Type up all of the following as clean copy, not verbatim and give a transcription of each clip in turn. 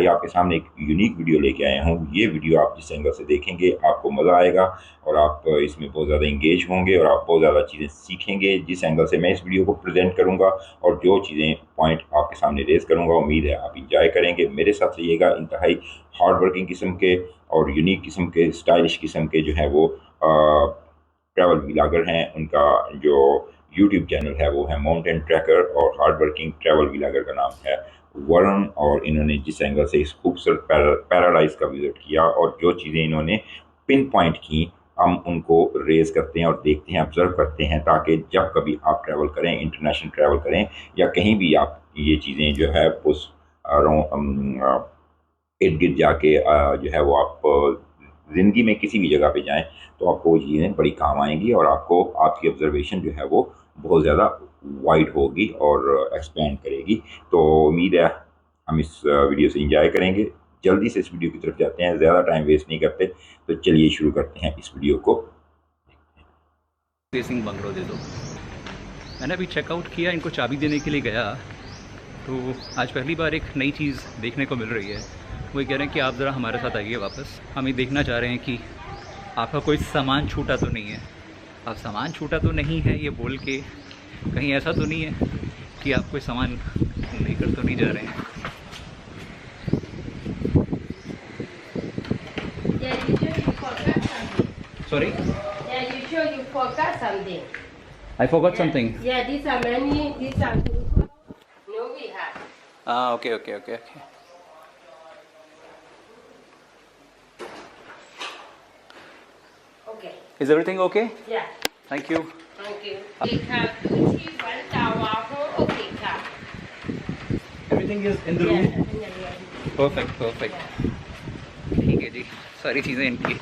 आपके सामने एक यूनिक वीडियो लेके आया हूँ। ये वीडियो आप जिस एंगल से देखेंगे आपको मज़ा आएगा और आप इसमें बहुत ज़्यादा इंगेज होंगे और आप बहुत ज़्यादा चीज़ें सीखेंगे। जिस एंगल से मैं इस वीडियो को प्रेजेंट करूँगा और जो चीज़ें पॉइंट आपके सामने रेज करूँगा, उम्मीद है आप इंजॉय करेंगे। मेरे साथ रहिएगा। इंतहाई हार्ड वर्किंग किस्म के और यूनिक किस्म के, स्टाइलिश किस्म के जो है वो ट्रैवल व्लॉगर हैं। उनका जो यूट्यूब चैनल है वो है माउंटेन ट्रैकर और हार्ड वर्किंग ट्रैवल व्लॉगर का नाम है वरुण। और इन्होंने जिस एंगल से इस खूबसूरत पैराडाइज का विजिट किया और जो चीज़ें इन्होंने पिन पॉइंट की, हम उनको रेज करते हैं और देखते हैं, ऑब्जर्व करते हैं, ताकि जब कभी आप ट्रैवल करें, इंटरनेशनल ट्रैवल करें या कहीं भी आप ये चीज़ें जो है उस इर्द गिर्द जाके जो है वो आप ज़िंदगी में किसी भी जगह पे जाएं तो आपको वो चीज़ें बड़ी काम आएंगी और आपको आपकी ऑब्जर्वेशन जो है वो बहुत ज़्यादा वाइड होगी और एक्सपेंड करेगी। तो उम्मीद है हम इस वीडियो से एंजॉय करेंगे। जल्दी से इस वीडियो की तरफ जाते हैं, ज़्यादा टाइम वेस्ट नहीं करते, तो चलिए शुरू करते हैं इस वीडियो को। फेसिंग बंगलो दे दो। मैंने अभी चेकआउट किया, इनको चाबी देने के लिए गया तो आज पहली बार एक नई चीज़ देखने को मिल रही है। वो कह रहे हैं कि आप ज़रा हमारे साथ आइए वापस। हम ये देखना चाह रहे हैं कि आपका कोई सामान छूटा तो नहीं है। अब सामान छूटा तो नहीं है ये बोल के कहीं ऐसा तो नहीं है कि आप कोई सामान लेकर तो नहीं जा रहे हैं। Sorry? Yeah, you sure you forgot something? I forgot something. Yeah, these are many, these are no we have. Okay. Okay. Is everything okay? Yeah. Thank you. Thank you. Okay, one tower, okay, Everything is in the room. Perfect. ठीक है जी, सारी चीज़ें इनकी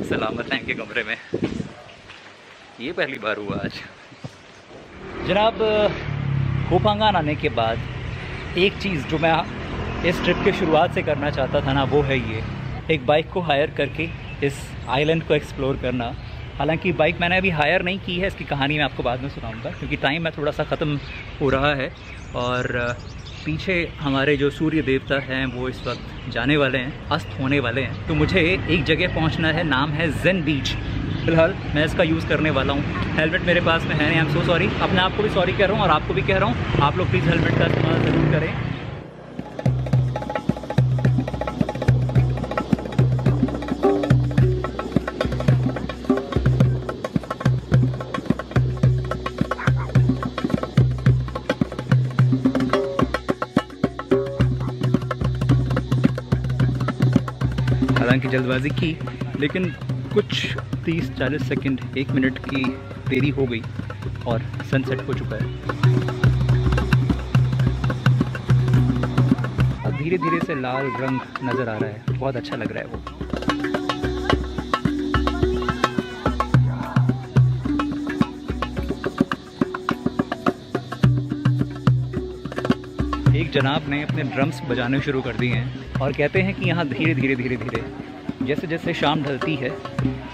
सलामत हैं इनके कमरे में। ये पहली बार हुआ आज। जनाब, कोपांगान आने के बाद एक चीज़ जो मैं इस ट्रिप के शुरुआत से करना चाहता था ना, वो है ये एक बाइक को हायर करके इस आइलैंड को एक्सप्लोर करना। हालांकि बाइक मैंने अभी हायर नहीं की है, इसकी कहानी मैं आपको बाद में सुनाऊंगा क्योंकि टाइम में थोड़ा सा ख़त्म हो रहा है। और पीछे हमारे जो सूर्य देवता हैं वो इस वक्त जाने वाले हैं, अस्त होने वाले हैं। तो मुझे एक जगह पहुंचना है, नाम है जेन बीच। फ़िलहाल मैं इसका यूज़ करने वाला हूं। हेलमेट मेरे पास में है नहीं, आई एम सो सॉरी। अपने आप को भी सॉरी कह रहा हूं और आपको भी कह रहा हूं, आप लोग प्लीज़ हेलमेट का इस्तेमाल ज़रूर करें। हालांकि जल्दबाजी की, लेकिन कुछ 30-40 सेकंड, 1 मिनट की देरी हो गई और सनसेट हो चुका है। अब धीरे धीरे से लाल रंग नज़र आ रहा है, बहुत अच्छा लग रहा है वो। एक जनाब ने अपने ड्रम्स बजाने शुरू कर दिए हैं और कहते हैं कि यहाँ धीरे धीरे जैसे जैसे शाम ढलती है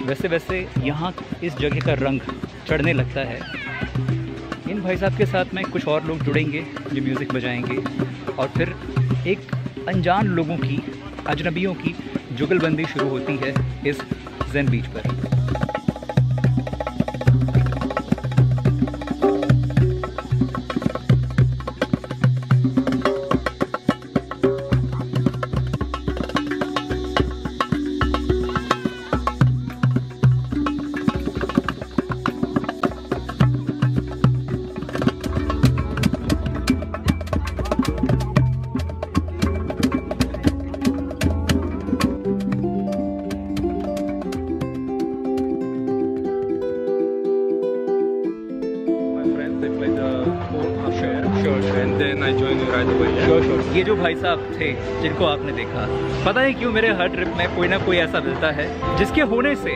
वैसे वैसे यहाँ इस जगह का रंग चढ़ने लगता है। इन भाई साहब के साथ में कुछ और लोग जुड़ेंगे जो म्यूज़िक बजाएंगे और फिर एक अनजान लोगों की, अजनबियों की जुगलबंदी शुरू होती है इस जेन बीच पर। ये जो भाई साहब थे जिनको आपने देखा, पता नहीं क्यों मेरे हर ट्रिप में कोई ना कोई ऐसा मिलता है जिसके होने से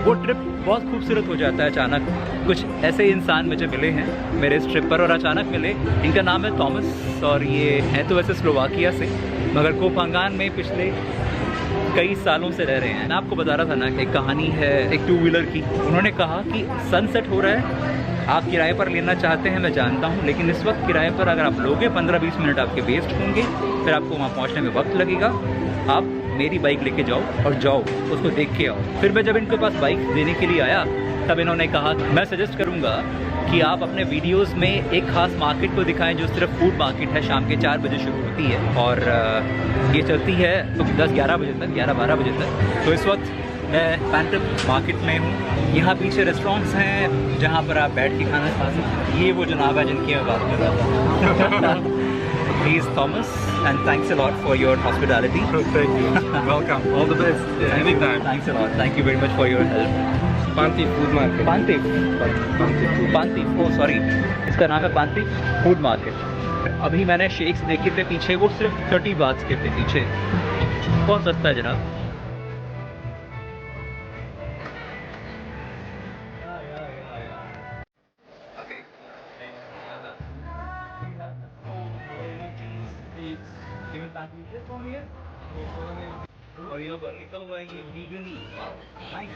वो ट्रिप बहुत खूबसूरत हो जाता है। अचानक कुछ ऐसे इंसान मुझे मिले हैं मेरे इस ट्रिप पर और अचानक मिले। इनका नाम है थॉमस और ये है तो वैसे स्लोवाकिया से, मगर कोपांगान में पिछले कई सालों से रह रहे हैं। मैं आपको बता रहा था ना कि एक कहानी है एक 2 व्हीलर की। उन्होंने कहा कि सनसेट हो रहा है, आप किराए पर लेना चाहते हैं मैं जानता हूँ, लेकिन इस वक्त किराए पर अगर आप लोगे 15-20 मिनट आपके वेस्ट होंगे, फिर आपको वहाँ पहुँचने में वक्त लगेगा। आप मेरी बाइक लेके जाओ और जाओ उसको देख के आओ। फिर मैं जब इनके पास बाइक देने के लिए आया तब इन्होंने कहा मैं सजेस्ट करूँगा कि आप अपने वीडियोस में एक ख़ास मार्केट को दिखाएं जो सिर्फ फूड मार्केट है, शाम के 4 बजे शुरू होती है और ये चलती है तो 10-11 बजे तक, 11-12 बजे तक। तो इस वक्त मैं पैंटम मार्केट में हूँ। यहाँ पीछे रेस्टोरेंट्स हैं जहाँ पर आप बैठ के खाना खा सकते हैं। ये वो जनाब है जिनकी मैं बात कर रहा था। He is Thomas and thanks a lot for your hospitality. Thank you. Welcome. All the best. Yeah, anytime. Thanks a lot. Thank you very much for your help. Panti Food Market. पांतिफ, Panti. पांतिफ, O sorry, इसका नाम है पांतिफ food market. अभी मैंने shakes देखे थे पीछे, वो सिर्फ 30 बात के थे पीछे। बहुत सस्ता है जनाब। और यहाँ पर लिखा हुआ है ये वीगनी। नाइस।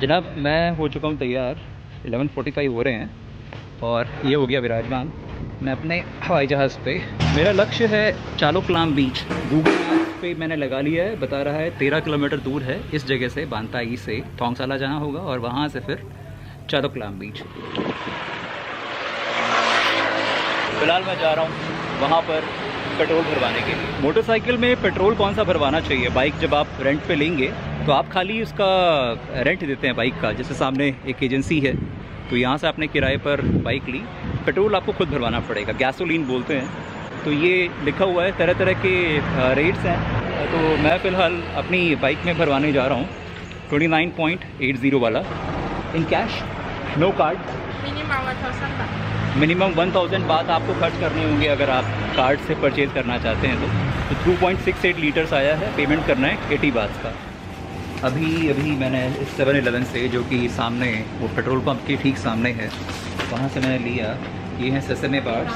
जनाब मैं हो चुका हूँ तैयार, 11:45 हो रहे हैं और ये हो गया विराजमान मैं अपने हवाई जहाज़ पे। मेरा लक्ष्य है चालोकलाम बीच। गूगल मैप पे मैंने लगा लिया है, बता रहा है 13 किलोमीटर दूर है इस जगह से, बांताई से थोंगसाला जाना होगा और वहाँ से फिर चालोकलाम बीच। फ़िलहाल मैं जा रहा हूँ वहाँ पर पेट्रोल भरवाने के लिए। मोटरसाइकिल में पेट्रोल कौन सा भरवाना चाहिए? बाइक जब आप रेंट पे लेंगे तो आप खाली उसका रेंट देते हैं बाइक का, जैसे सामने एक एजेंसी है तो यहाँ से आपने किराए पर बाइक ली, पेट्रोल आपको खुद भरवाना पड़ेगा, गैसोलीन बोलते हैं। तो ये लिखा हुआ है, तरह तरह के रेट्स हैं। तो मैं फ़िलहाल अपनी बाइक में भरवाने जा रहा हूँ 29.80 वाला, in cash, no card. Minimum 1000 बात आपको खर्च करने होंगे अगर आप कार्ड से परचेज़ करना चाहते हैं तो 2.68 लीटर्स आया है, पेमेंट करना है 80 बात का। अभी मैंने 7-Eleven से, जो कि सामने वो पेट्रोल पंप के ठीक सामने है, वहाँ से मैंने लिया ये है सेसेमे बार्स,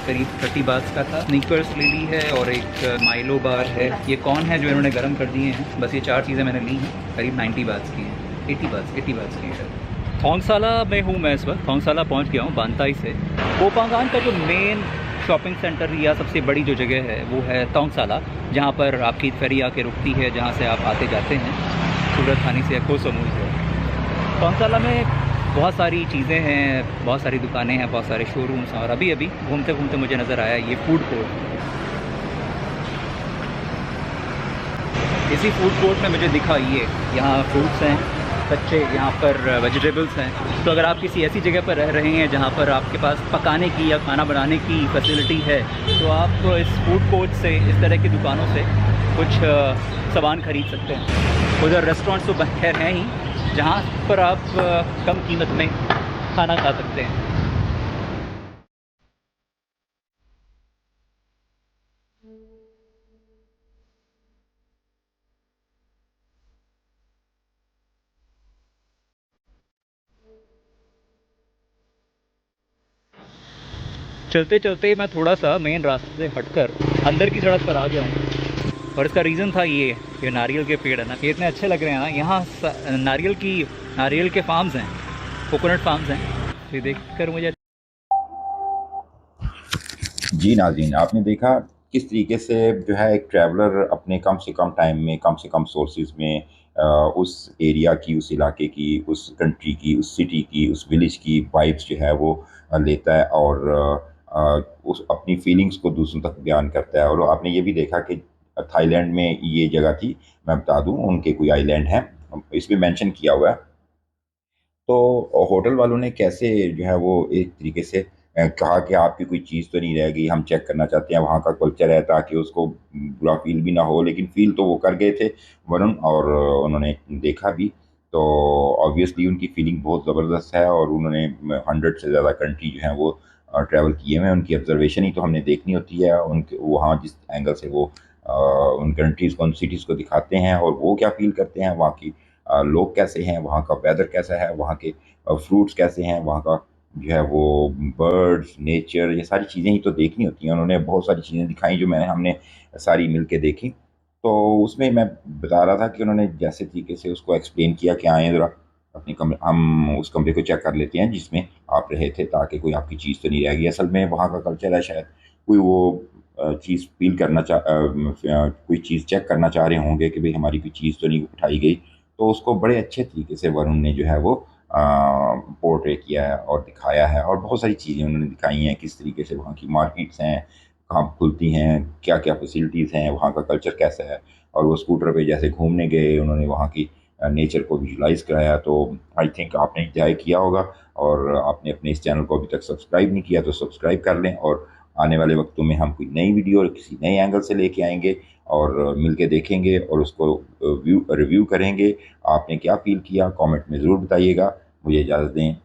करीब 30 बात का था। स्नीकर्स ले ली है और एक माइलो बार है। ये कौन है जो इन्होंने गर्म कर दिए हैं। बस ये 4 चीज़ें मैंने ली हैं, करीब 90 बात की हैं, 80 बात की है। थोंगसाला में हूँ मैं इस वक्त, थोंगसाला पहुँच गया हूँ बांताई से। कोपांगान का जो मेन शॉपिंग सेंटर या सबसे बड़ी जो जगह है वो है थोंगसाला, जहाँ पर आपकी फेरी आके रुकती है, जहाँ से आप आते जाते हैं सूरत थानी से या कोसोमू से। थोंगसाला में बहुत सारी चीज़ें हैं, बहुत सारी दुकानें हैं, बहुत सारे शोरूम्स हैं और अभी घूमते घूमते मुझे नज़र आया ये फूड कोर्ट। इसी फूड कोर्ट में मुझे दिखा ये यहाँ फ्रूट्स हैं कच्चे, यहाँ पर वेजिटेबल्स हैं। तो अगर आप किसी ऐसी जगह पर रह रहे हैं जहाँ पर आपके पास पकाने की या खाना बनाने की फैसिलिटी है तो आप इस फूड कोर्ट से, इस तरह की दुकानों से कुछ सामान ख़रीद सकते हैं। उधर रेस्टोरेंट्स तो खैर हैं ही जहाँ पर आप कम कीमत में खाना खा सकते हैं। चलते चलते मैं थोड़ा सा मेन रास्ते से हटकर अंदर की सड़क पर आ गया हूँ और इसका रीज़न था ये नारियल के पेड़ है ना, ये इतने अच्छे लग रहे हैं ना। यहाँ नारियल के फार्म्स हैं, कोकोनट फार्म्स हैं। ये देखकर मुझे जी नाज़रीन, आपने देखा किस तरीके से जो है एक ट्रैवलर अपने कम से कम टाइम में, कम से कम सोर्सेज में उस एरिया की, उस इलाके की, उस कंट्री की, उस सिटी की, उस विलेज की वाइब्स जो है वो लेता है और उस अपनी फीलिंग्स को दूसरों तक बयान करता है। और आपने ये भी देखा कि थाईलैंड में ये जगह थी, मैं बता दूं उनके कोई आइलैंड हैं, इसमें मेंशन किया हुआ है। तो होटल वालों ने कैसे जो है वो एक तरीके से कहा कि आपकी कोई चीज़ तो नहीं रह गई, हम चेक करना चाहते हैं, वहाँ का कल्चर है, ताकि उसको बुरा फील भी ना हो। लेकिन फील तो वो कर गए थे वरुण, और उन्होंने देखा भी। तो ऑब्वियसली उनकी फीलिंग बहुत ज़बरदस्त है और उन्होंने 100 से ज़्यादा कंट्री जो हैं वो ट्रैवल किए हुए हैं। उनकी ऑब्जर्वेशन ही तो हमने देखनी होती है, उनके वहाँ जिस एंगल से वो उन कंट्रीज़ को, उन सिटीज़ को दिखाते हैं और वो क्या फ़ील करते हैं, वहाँ की लोग कैसे हैं, वहाँ का वेदर कैसा है, वहाँ के फ्रूट्स कैसे हैं, वहाँ का जो है वो बर्ड्स, नेचर, ये सारी चीज़ें ही तो देखनी होती हैं। उन्होंने बहुत सारी चीज़ें दिखाई जो हमने सारी मिल के देखी। तो उसमें मैं बता रहा था कि उन्होंने जैसे तरीके से उसको एक्सप्लेन किया कि आएँ ज़रा अपने कमरे, हम उस कमरे को चेक कर लेते हैं जिसमें आप रहे थे, ताकि कोई आपकी चीज़ तो नहीं रह गई। असल में वहाँ का कल्चर है शायद, कोई वो चीज़ फ़ील करना कोई चीज़ चेक करना चाह रहे होंगे कि भई हमारी कोई चीज़ तो नहीं उठाई गई। तो उसको बड़े अच्छे तरीके से वरुण ने जो है वो पोर्ट्रे किया है और दिखाया है, और बहुत सारी चीज़ें उन्होंने दिखाई हैं, किस तरीके से वहाँ की मार्केट्स हैं, कहाँ खुलती हैं, क्या-क्या फैसिलिटीज़ हैं, वहाँ का कल्चर कैसा है। और वो स्कूटर पे जैसे घूमने गए, उन्होंने वहाँ की नेचर को विजुअलाइज़ कराया। तो आई थिंक आपने एन्जॉय किया होगा, और आपने अपने इस चैनल को अभी तक सब्सक्राइब नहीं किया तो सब्सक्राइब कर लें, और आने वाले वक्तों में हम कोई नई वीडियो और किसी नए एंगल से लेके आएँगे और मिल के देखेंगे और उसको रिव्यू करेंगे। आपने क्या फ़ील किया कमेंट में ज़रूर बताइएगा। मुझे इजाज़त दें।